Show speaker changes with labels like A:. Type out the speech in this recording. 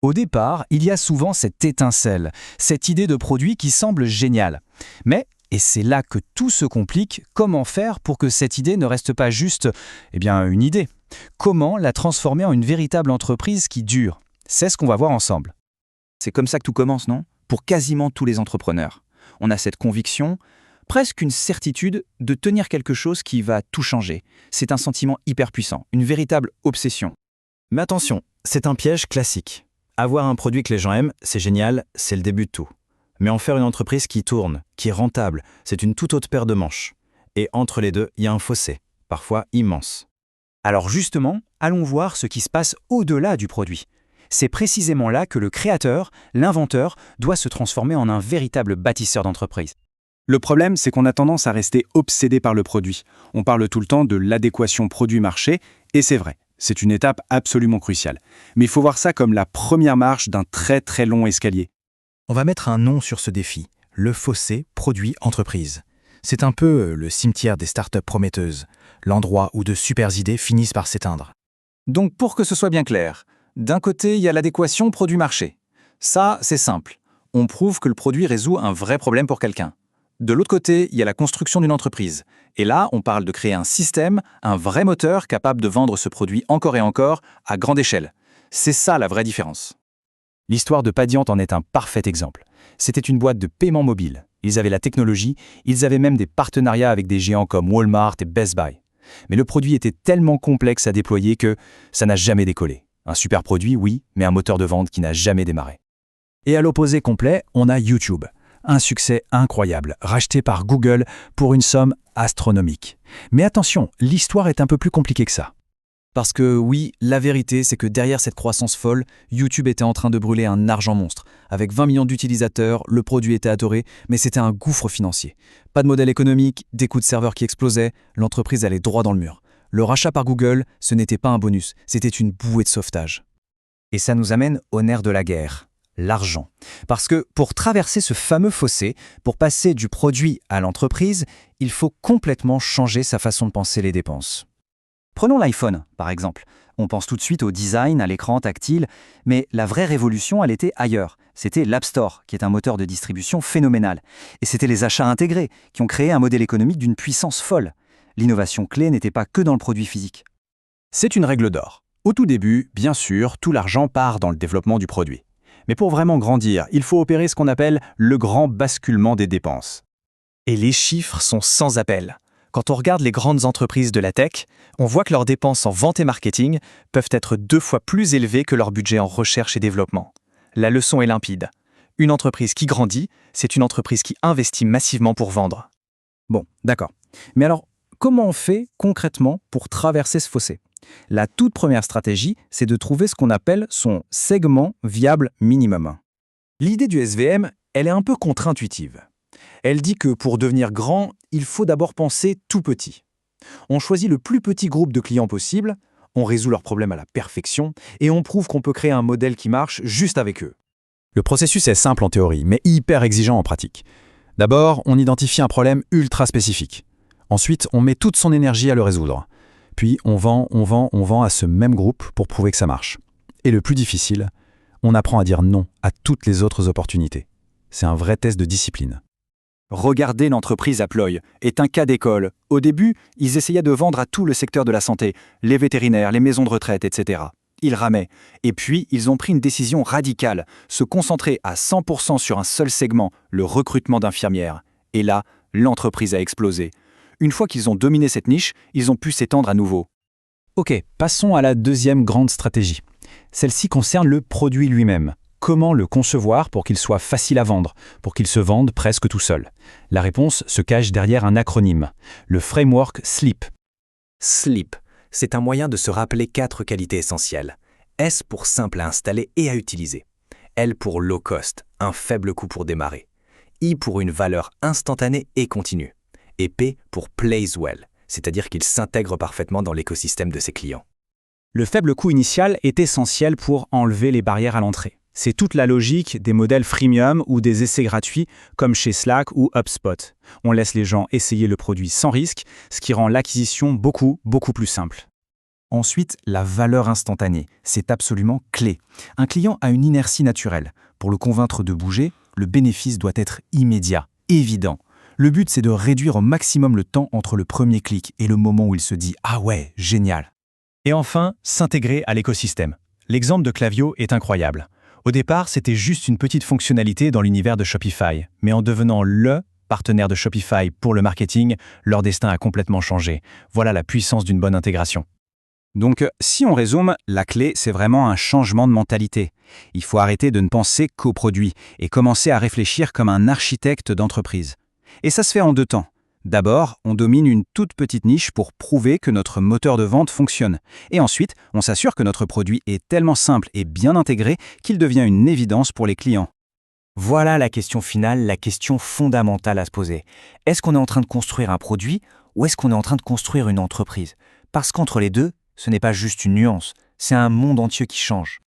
A: Au départ, il y a souvent cette étincelle, cette idée de produit qui semble géniale. Mais, et c'est là que tout se complique, comment faire pour que cette idée ne reste pas juste, une idée? Comment la transformer en une véritable entreprise qui dure? C'est ce qu'on va voir ensemble.
B: C'est comme ça que tout commence, non? Pour quasiment tous les entrepreneurs. On a cette conviction, presque une certitude, de tenir quelque chose qui va tout changer. C'est un sentiment hyper puissant, une véritable obsession.
C: Mais attention, c'est un piège classique. Avoir un produit que les gens aiment, c'est génial, c'est le début de tout. Mais en faire une entreprise qui tourne, qui est rentable, c'est une toute autre paire de manches. Et entre les deux, il y a un fossé, parfois immense.
A: Alors justement, allons voir ce qui se passe au-delà du produit. C'est précisément là que le créateur, l'inventeur, doit se transformer en un véritable bâtisseur d'entreprise.
D: Le problème, c'est qu'on a tendance à rester obsédé par le produit. On parle tout le temps de l'adéquation produit-marché, et c'est vrai, c'est une étape absolument cruciale. Mais il faut voir ça comme la première marche d'un très très long escalier.
C: On va mettre un nom sur ce défi, le fossé produit-entreprise. C'est un peu le cimetière des startups prometteuses, l'endroit où de super idées finissent par s'éteindre.
B: Donc pour que ce soit bien clair, d'un côté, il y a l'adéquation produit-marché. Ça, c'est simple. On prouve que le produit résout un vrai problème pour quelqu'un. De l'autre côté, il y a la construction d'une entreprise. Et là, on parle de créer un système, un vrai moteur capable de vendre ce produit encore et encore à grande échelle. C'est ça la vraie différence.
A: L'histoire de Padiant en est un parfait exemple. C'était une boîte de paiement mobile. Ils avaient la technologie, ils avaient même des partenariats avec des géants comme Walmart et Best Buy. Mais le produit était tellement complexe à déployer que ça n'a jamais décollé. Un super produit, oui, mais un moteur de vente qui n'a jamais démarré.
C: Et à l'opposé complet, on a YouTube. Un succès incroyable, racheté par Google pour une somme astronomique. Mais attention, l'histoire est un peu plus compliquée que ça.
A: Parce que oui, la vérité, c'est que derrière cette croissance folle, YouTube était en train de brûler un argent monstre. Avec 20 millions d'utilisateurs, le produit était adoré, mais c'était un gouffre financier. Pas de modèle économique, des coûts de serveurs qui explosaient, l'entreprise allait droit dans le mur. Le rachat par Google, ce n'était pas un bonus, c'était une bouée de sauvetage. Et ça nous amène au nerf de la guerre, l'argent. Parce que pour traverser ce fameux fossé, pour passer du produit à l'entreprise, il faut complètement changer sa façon de penser les dépenses. Prenons l'iPhone, par exemple. On pense tout de suite au design, à l'écran tactile, mais la vraie révolution, elle était ailleurs. C'était l'App Store, qui est un moteur de distribution phénoménal. Et c'était les achats intégrés, qui ont créé un modèle économique d'une puissance folle. L'innovation clé n'était pas que dans le produit physique.
D: C'est une règle d'or. Au tout début, bien sûr, tout l'argent part dans le développement du produit. Mais pour vraiment grandir, il faut opérer ce qu'on appelle le grand basculement des dépenses.
C: Et les chiffres sont sans appel. Quand on regarde les grandes entreprises de la tech, on voit que leurs dépenses en vente et marketing peuvent être 2 fois plus élevées que leur budget en recherche et développement. La leçon est limpide. Une entreprise qui grandit, c'est une entreprise qui investit massivement pour vendre.
A: Bon, d'accord. Mais alors, comment on fait concrètement pour traverser ce fossé? La toute première stratégie, c'est de trouver ce qu'on appelle son segment viable minimum. L'idée du SVM, elle est un peu contre-intuitive. Elle dit que pour devenir grand, il faut d'abord penser tout petit. On choisit le plus petit groupe de clients possible, on résout leurs problèmes à la perfection et on prouve qu'on peut créer un modèle qui marche juste avec eux.
C: Le processus est simple en théorie, mais hyper exigeant en pratique. D'abord, on identifie un problème ultra spécifique. Ensuite, on met toute son énergie à le résoudre. Puis, on vend à ce même groupe pour prouver que ça marche. Et le plus difficile, on apprend à dire non à toutes les autres opportunités. C'est un vrai test de discipline.
B: Regardez l'entreprise Aploy, est un cas d'école. Au début, ils essayaient de vendre à tout le secteur de la santé, les vétérinaires, les maisons de retraite, etc. Ils ramaient. Et puis, ils ont pris une décision radicale, se concentrer à 100% sur un seul segment, le recrutement d'infirmières. Et là, l'entreprise a explosé. Une fois qu'ils ont dominé cette niche, ils ont pu s'étendre à nouveau.
A: Ok, passons à la deuxième grande stratégie. Celle-ci concerne le produit lui-même. Comment le concevoir pour qu'il soit facile à vendre, pour qu'il se vende presque tout seul? La réponse se cache derrière un acronyme, le framework SLEEP.
E: SLEEP, c'est un moyen de se rappeler 4 qualités essentielles. S pour simple à installer et à utiliser. L pour low cost, un faible coût pour démarrer. I pour une valeur instantanée et continue. Et P pour plays well, c'est-à-dire qu'il s'intègre parfaitement dans l'écosystème de ses clients.
A: Le faible coût initial est essentiel pour enlever les barrières à l'entrée. C'est toute la logique des modèles freemium ou des essais gratuits comme chez Slack ou HubSpot. On laisse les gens essayer le produit sans risque, ce qui rend l'acquisition beaucoup plus simple.
B: Ensuite, la valeur instantanée, c'est absolument clé. Un client a une inertie naturelle. Pour le convaincre de bouger, le bénéfice doit être immédiat, évident. Le but, c'est de réduire au maximum le temps entre le premier clic et le moment où il se dit « Ah ouais, génial !»
F: Et enfin, s'intégrer à l'écosystème. L'exemple de Klaviyo est incroyable. Au départ, c'était juste une petite fonctionnalité dans l'univers de Shopify, mais en devenant le partenaire de Shopify pour le marketing, leur destin a complètement changé. Voilà la puissance d'une bonne intégration.
B: Donc, si on résume, la clé, c'est vraiment un changement de mentalité. Il faut arrêter de ne penser qu'au produit et commencer à réfléchir comme un architecte d'entreprise. Et ça se fait en 2 temps. D'abord, on domine une toute petite niche pour prouver que notre moteur de vente fonctionne. Et ensuite, on s'assure que notre produit est tellement simple et bien intégré qu'il devient une évidence pour les clients.
G: Voilà la question finale, la question fondamentale à se poser. Est-ce qu'on est en train de construire un produit ou est-ce qu'on est en train de construire une entreprise? Parce qu'entre les deux, ce n'est pas juste une nuance, c'est un monde entier qui change.